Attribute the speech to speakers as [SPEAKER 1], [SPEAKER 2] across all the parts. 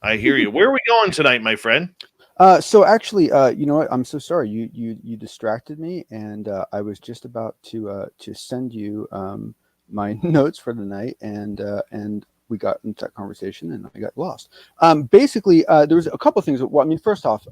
[SPEAKER 1] I hear you. Where are we going tonight, my friend?
[SPEAKER 2] So actually, you know what? I'm so sorry. You distracted me, and I was just about to send you my notes for the night, and we got into that conversation, and I got lost. Basically, there was a couple of things. Well, I mean, first off,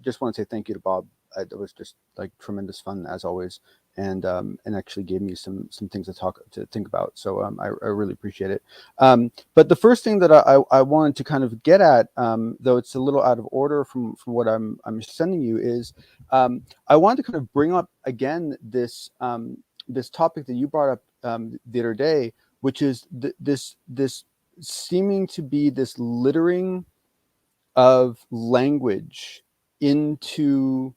[SPEAKER 2] just want to say thank you to Bob. It was just like tremendous fun as always, and actually gave me some things to think about. So I really appreciate it. But the first thing that I wanted to kind of get at, though it's a little out of order from what I'm sending you, is I wanted to kind of bring up again this topic that you brought up the other day, which is this seeming to be this littering of language into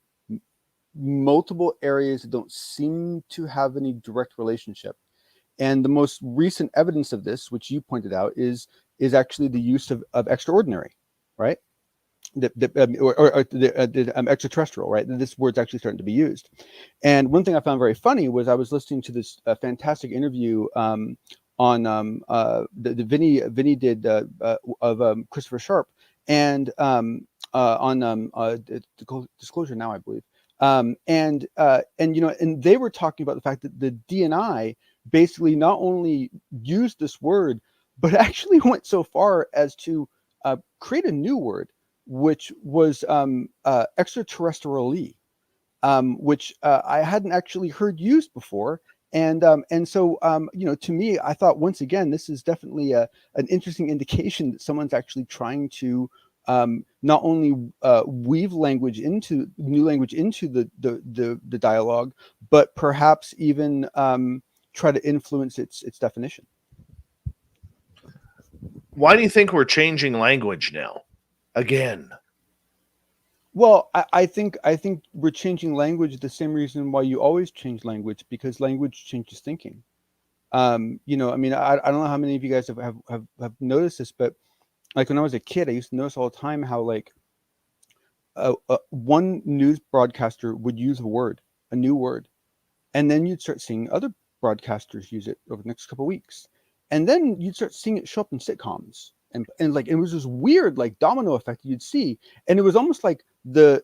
[SPEAKER 2] multiple areas that don't seem to have any direct relationship. And the most recent evidence of this, which you pointed out, is actually the use of extraordinary, right? The extraterrestrial, right? This word's actually starting to be used. And one thing I found very funny was I was listening to this fantastic interview on the Vinny did of Christopher Sharp, and on Disclosure Now, I believe. And you know, and they were talking about the fact that the DNI basically not only used this word, but actually went so far as to create a new word, which was extraterrestrially, which I hadn't actually heard used before. And so, you know, to me, I thought once again, this is definitely an interesting indication that someone's actually trying to not only weave new language into the dialogue, but perhaps even try to influence its definition.
[SPEAKER 1] Why do you think we're changing language now? Again.
[SPEAKER 2] Well, I think we're changing language the same reason why you always change language, because language changes thinking. You know, I mean, I don't know how many of you guys have noticed this, but like when I was a kid, I used to notice all the time how like one news broadcaster would use a new word, and then you'd start seeing other broadcasters use it over the next couple of weeks, and then you'd start seeing it show up in sitcoms, and like it was this weird like domino effect you'd see, and it was almost like the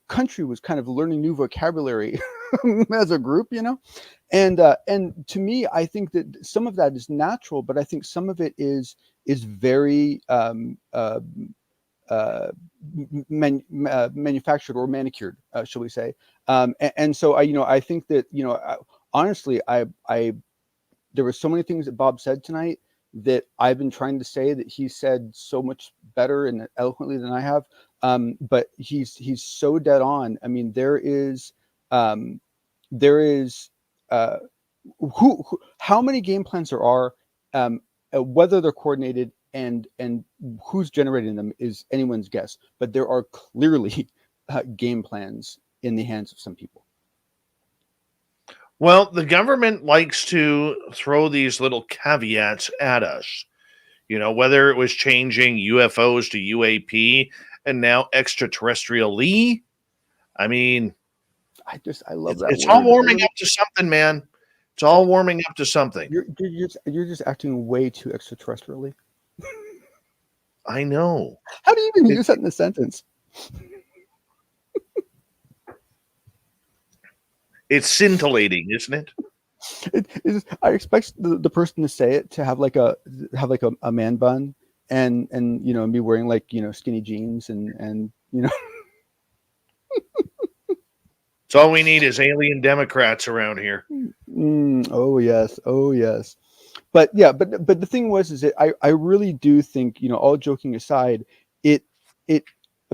[SPEAKER 2] country was kind of learning new vocabulary as a group, you know. And to me, I think that some of that is natural, but I think some of it is very manufactured or manicured, shall we say. And so I, you know, I think that, you know, honestly, I there were so many things that Bob said tonight that I've been trying to say that he said so much better and eloquently than I have. But he's so dead on. I mean, there is how many game plans there are, whether they're coordinated and who's generating them is anyone's guess. But there are clearly game plans in the hands of some people.
[SPEAKER 1] Well, the government likes to throw these little caveats at us. You know, whether it was changing UFOs to UAP and now extraterrestrially. I mean,
[SPEAKER 2] I love that
[SPEAKER 1] it's
[SPEAKER 2] word.
[SPEAKER 1] all warming up to something, man. It's all warming up to something.
[SPEAKER 2] You're just acting way too extraterrestrially.
[SPEAKER 1] I know.
[SPEAKER 2] How do you even use that in a sentence?
[SPEAKER 1] It's scintillating, isn't it?
[SPEAKER 2] I expect the person to say it to have like a man bun and you know, and be wearing like, you know, skinny jeans and you know.
[SPEAKER 1] It's all we need is alien Democrats around here.
[SPEAKER 2] Oh yes. But yeah, but the thing is that I really do think, you know, all joking aside, it I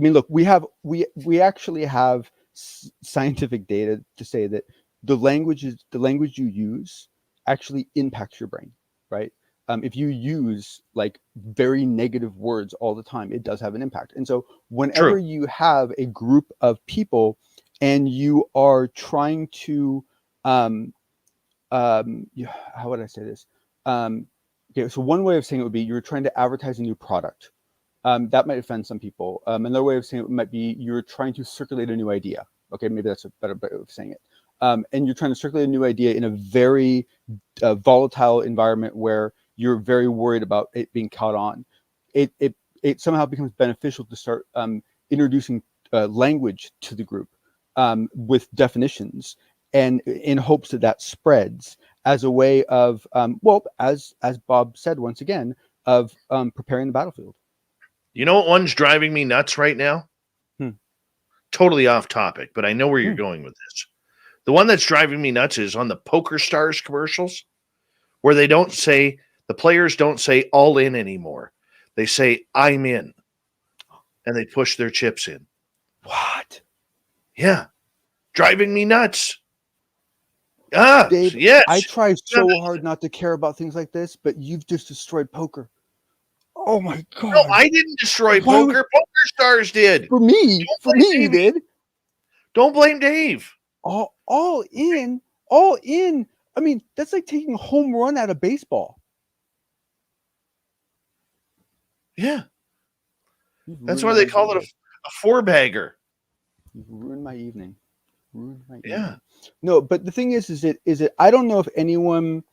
[SPEAKER 2] mean, look, we actually have scientific data to say that the language you use actually impacts your brain, right? If you use like very negative words all the time, it does have an impact. And so whenever you have a group of people and you are trying to how would I say this? Okay, so one way of saying it would be you're trying to advertise a new product. That might offend some people. Another way of saying it might be you're trying to circulate a new idea. Okay, maybe that's a better way of saying it. And you're trying to circulate a new idea in a very volatile environment where you're very worried about it being caught on. it somehow becomes beneficial to start introducing language to the group with definitions, and in hopes that that spreads as a way of, well, as Bob said once again, of preparing the battlefield.
[SPEAKER 1] You know what one's driving me nuts right now? Totally off topic, but I know where you're going with this. The one that's driving me nuts is on the Poker Stars commercials, where they don't say, the players don't say all in anymore. They say, I'm in. And they push their chips in.
[SPEAKER 2] What?
[SPEAKER 1] Yeah. Driving me nuts. Ah,
[SPEAKER 2] Dave,
[SPEAKER 1] yes.
[SPEAKER 2] I try so hard not to care about things like this, but you've just destroyed poker. Oh my God.
[SPEAKER 1] No, I didn't destroy poker. Poker Stars did.
[SPEAKER 2] For me, you did.
[SPEAKER 1] Don't blame Dave.
[SPEAKER 2] All in. I mean, that's like taking a home run out of baseball.
[SPEAKER 1] Yeah. That's why they call it a four-bagger.
[SPEAKER 2] You've ruined my evening.
[SPEAKER 1] Yeah.
[SPEAKER 2] No, but the thing is it I don't know if anyone,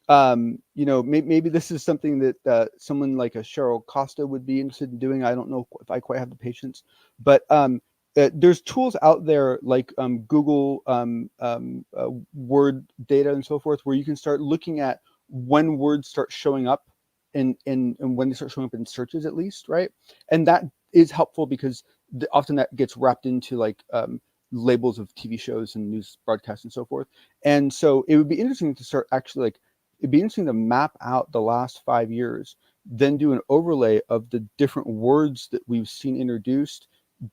[SPEAKER 2] maybe this is something that someone like a Cheryl Costa would be interested in doing. I don't know if I quite have the patience, but there's tools out there like Google word data and so forth, where you can start looking at when words start showing up and when they start showing up in searches, at least, right? And that is helpful because often that gets wrapped into like labels of TV shows and news broadcasts and so forth. And so it would be interesting to start actually it'd be interesting to map out the last 5 years, then do an overlay of the different words that we've seen introduced,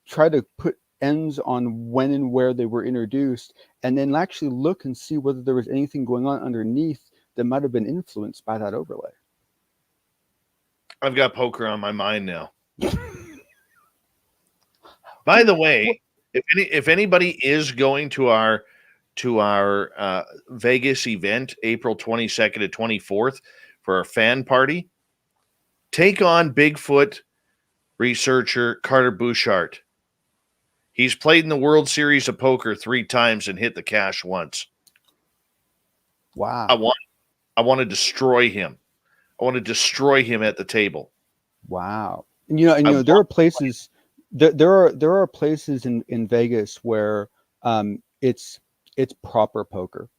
[SPEAKER 2] try to put ends on when and where they were introduced, and then actually look and see whether there was anything going on underneath that might have been influenced by that overlay.
[SPEAKER 1] I've got poker on my mind now. By the way, if anybody is going to our Vegas event, April 22nd to 24th, for our fan party, take on Bigfoot researcher Carter Bouchard. He's played in the World Series of Poker 3 times and hit the cash once.
[SPEAKER 2] Wow.
[SPEAKER 1] I want to destroy him. I want to destroy him at the table.
[SPEAKER 2] Wow. And there are places there are places in Vegas where it's proper poker.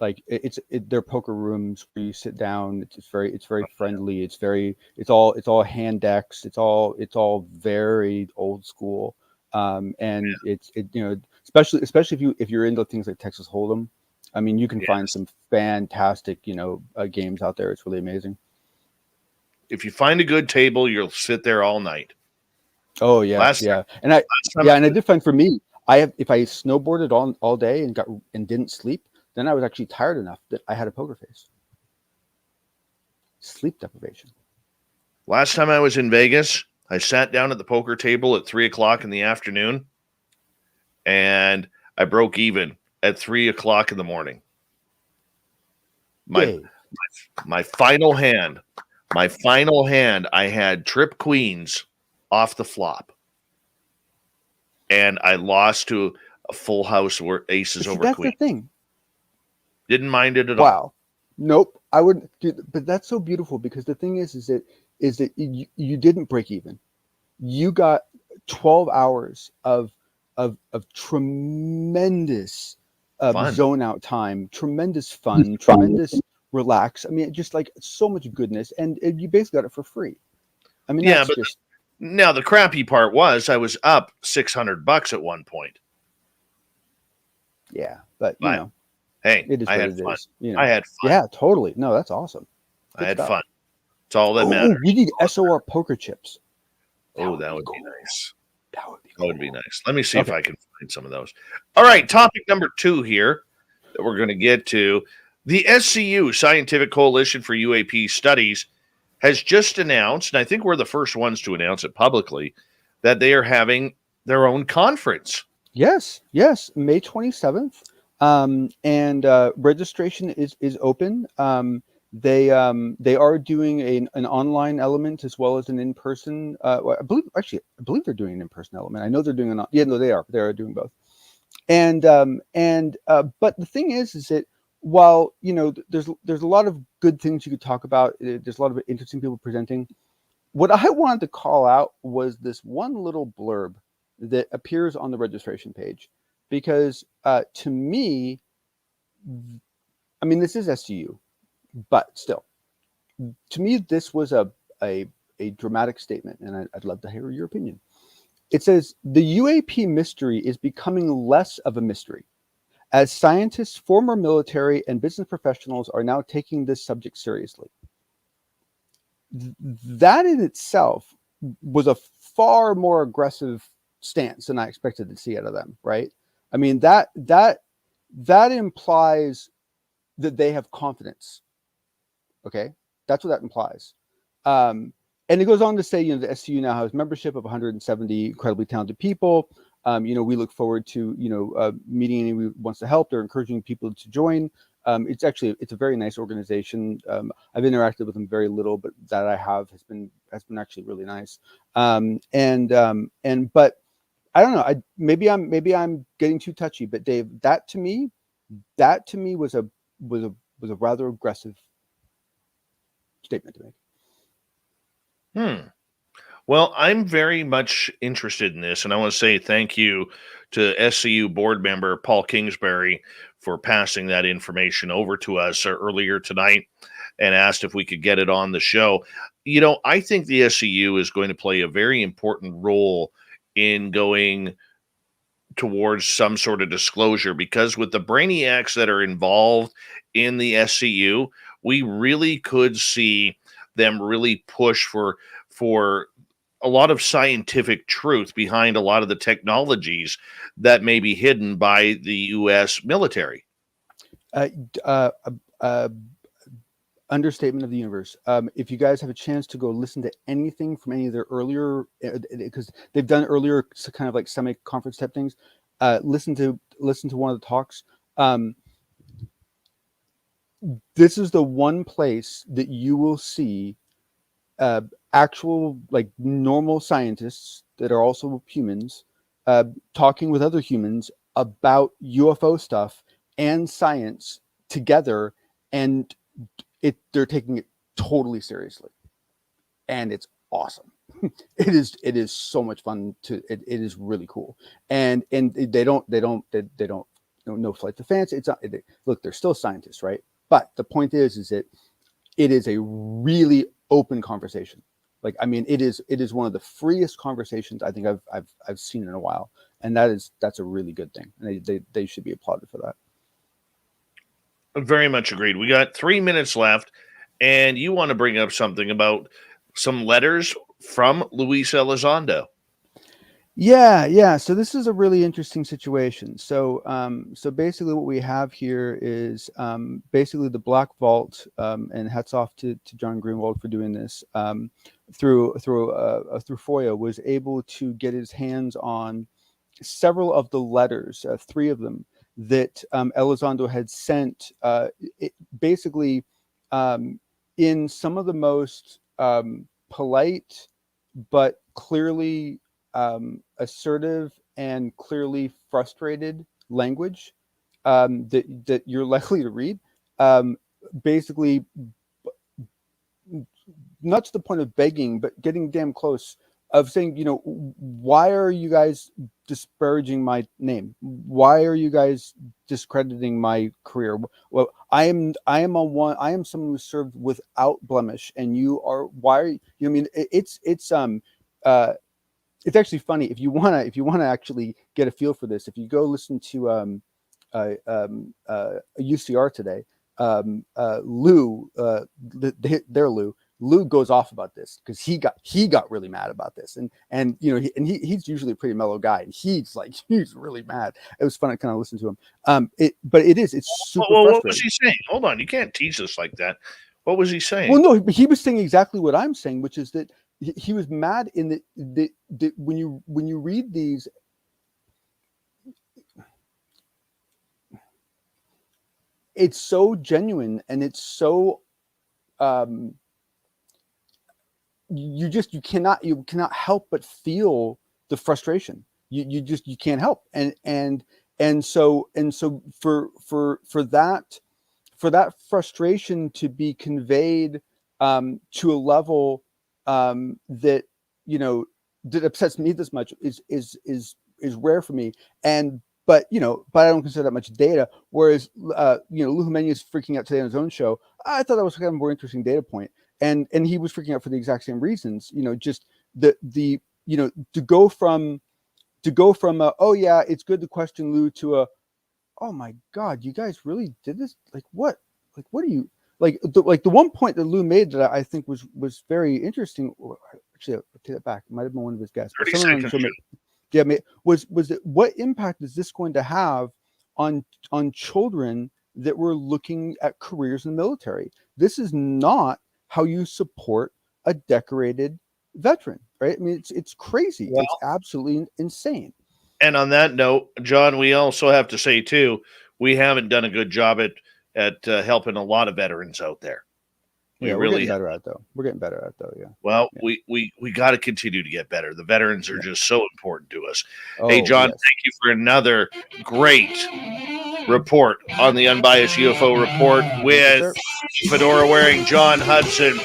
[SPEAKER 2] Like they're poker rooms where you sit down. It's very friendly. It's all hand decks. It's all very old school. Especially if you're into things like Texas Hold'em. I mean, you can find some fantastic games out there. It's really amazing. If
[SPEAKER 1] you find a good table, you'll sit there all night.
[SPEAKER 2] Oh yeah, and I did find, for me, if I snowboarded all day and didn't sleep, then I was actually tired enough that I had a poker face. Sleep deprivation.
[SPEAKER 1] Last time I was in Vegas, I sat down at the poker table at 3:00 in the afternoon, and I broke even at 3:00 in the morning. My final hand, I had trip queens off the flop, and I lost to a full house where aces over queen.
[SPEAKER 2] That's the thing.
[SPEAKER 1] Didn't mind it at all.
[SPEAKER 2] Wow. Nope. I wouldn't. But that's so beautiful, because the thing is that you didn't break even. You got 12 hours of tremendous zone out time, tremendous fun, tremendous relax. I mean, just like so much goodness, and you basically got it for free. I mean,
[SPEAKER 1] yeah, but now the crappy part was I was up $600 at one point.
[SPEAKER 2] Yeah, but
[SPEAKER 1] hey,
[SPEAKER 2] it is
[SPEAKER 1] I had fun. I had fun.
[SPEAKER 2] Yeah, totally. No, that's awesome.
[SPEAKER 1] I had fun. It's all that matters.
[SPEAKER 2] We need SOR poker chips.
[SPEAKER 1] That would be nice.
[SPEAKER 2] That would be
[SPEAKER 1] cool. That would be nice. Let me see if I can find some of those. All right, topic number 2 here that we're going to get to. The SCU, Scientific Coalition for UAP Studies, has just announced, and I think we're the first ones to announce it publicly, that they are having their own conference.
[SPEAKER 2] Yes, May 27th. And registration is open. They are doing an online element as well as an in-person. I believe they're doing an in-person element. I know they're doing they are doing both. And but the thing is that while there's a lot of good things you could talk about, there's a lot of interesting people presenting. what I wanted to call out was this one little blurb that appears on the registration page, because to me, I mean, this is SCU, but still, to me, this was a dramatic statement, and I'd love to hear your opinion. It says, the UAP mystery is becoming less of a mystery, as scientists, former military, and business professionals are now taking this subject seriously. That in itself was a far more aggressive stance than I expected to see out of them, right? I mean, that implies that they have confidence. Okay, that's what that implies. And it goes on to say, you know, the SCU now has membership of 170 incredibly talented people. You know, we look forward to, you know, meeting anyone who wants to help. They're encouraging people to join. It's a very nice organization. I've interacted with them very little, but that I have has been actually really nice. But I don't know. Maybe I'm getting too touchy, but Dave, that to me was a rather aggressive statement to make.
[SPEAKER 1] Well, I'm very much interested in this, and I want to say thank you to SCU board member Paul Kingsbury for passing that information over to us earlier tonight and asked if we could get it on the show. You know, I think the SCU is going to play a very important role in going towards some sort of disclosure, because with the brainiacs that are involved in the SCU, we really could see them really push for a lot of scientific truth behind a lot of the technologies that may be hidden by the U.S. military.
[SPEAKER 2] Understatement of the universe. If you guys have a chance to go listen to anything from any of their earlier, because they've done earlier kind of like semi-conference type things, listen to one of the talks. This is the one place that you will see actual, like, normal scientists that are also humans talking with other humans about UFO stuff and science together, and they're taking it totally seriously, and it's awesome. It is so much fun it is really cool, and they don't no flight to fancy. It's not, look, they're still scientists, right? But the point is that it is a really open conversation. Like, I mean, it is one of the freest conversations I think I've seen in a while, and that's a really good thing. And they should be applauded for that.
[SPEAKER 1] Very much agreed. We got 3 minutes left, and you want to bring up something about some letters from Luis Elizondo.
[SPEAKER 2] Yeah. So this is a really interesting situation. So basically what we have here is basically the Black Vault, and hats off to John Greenwald for doing this, through FOIA, was able to get his hands on several of the letters, 3 of them, that Elizondo had sent, basically in some of the most polite but clearly assertive and clearly frustrated language that you're likely to read. Basically, not to the point of begging, but getting damn close, of saying, you know, why are you guys disparaging my name? Why are you guys discrediting my career? Well, I am someone who served without blemish, and you are. Why are you? I mean, it's actually funny if you wanna actually get a feel for this. If you go listen to a UCR today, Lou, their Lou goes off about this because he got really mad about this, and you know, he's usually a pretty mellow guy, and he's really mad. It was fun to kind of listen to him. It's super frustrating.
[SPEAKER 1] What was he saying? Hold on, you can't teach us like that. What was he saying?
[SPEAKER 2] Well, no, he was saying exactly what I'm saying, which is that he was mad in that when you read these, it's so genuine, and it's so you cannot help but feel the frustration. You can't help, and so for that frustration to be conveyed to a level that, you know, that upsets me this much is rare for me. But I don't consider that much data. Whereas, Lou Jimenez is freaking out today on his own show. I thought that was kind of a more interesting data point. And he was freaking out for the exact same reasons. Just the to go from oh yeah, it's good to question Lou, to oh my God, you guys really did this? Like what? Like what are you like? The one point that Lou made that I think was very interesting. Actually, I'll take that back. It might have been one of his guests.
[SPEAKER 1] 30 seconds.
[SPEAKER 2] Yeah, was that what impact is this going to have on children that were looking at careers in the military? This is not how you support a decorated veteran, right? I mean, it's crazy.
[SPEAKER 1] Well,
[SPEAKER 2] it's absolutely insane.
[SPEAKER 1] And on that note, John, we also have to say too, we haven't done a good job at helping a lot of veterans out there.
[SPEAKER 2] We're getting better at it, though. We're getting better at it, though. Yeah.
[SPEAKER 1] Well,
[SPEAKER 2] yeah.
[SPEAKER 1] we got to continue to get better. The veterans are just so important to us.
[SPEAKER 2] Oh,
[SPEAKER 1] hey, John,
[SPEAKER 2] yes.
[SPEAKER 1] thank you for another great report on the Unbiased UFO Report with fedora wearing Jon Hudson.